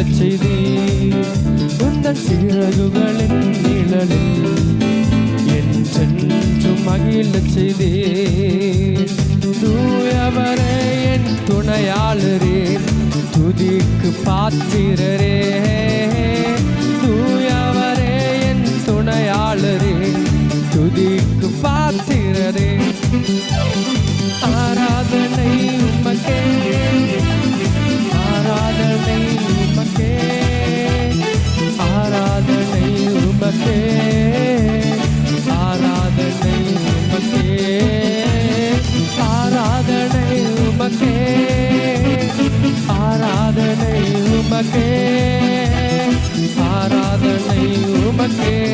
மகிழச் செய்தீர். உந்தன் சிறகுகளின் நிழலில் என்றென்றும் மகிழச் செய்தீர். தூயவரே என் துணையாளரே, துதிக்கு பாத்திரரே. தூயவரே என் துணையாளரே, துதிக்கு பாத்திரரே. ஆராதனை உமக்கே, ஆராதனை உமக்கே, ஆராதனை உமக்கே, ஆராதனை உமக்கே, ஆராதனை உமக்கே, ஆராதனை உமக்கே, ஆராதனை உமக்கே.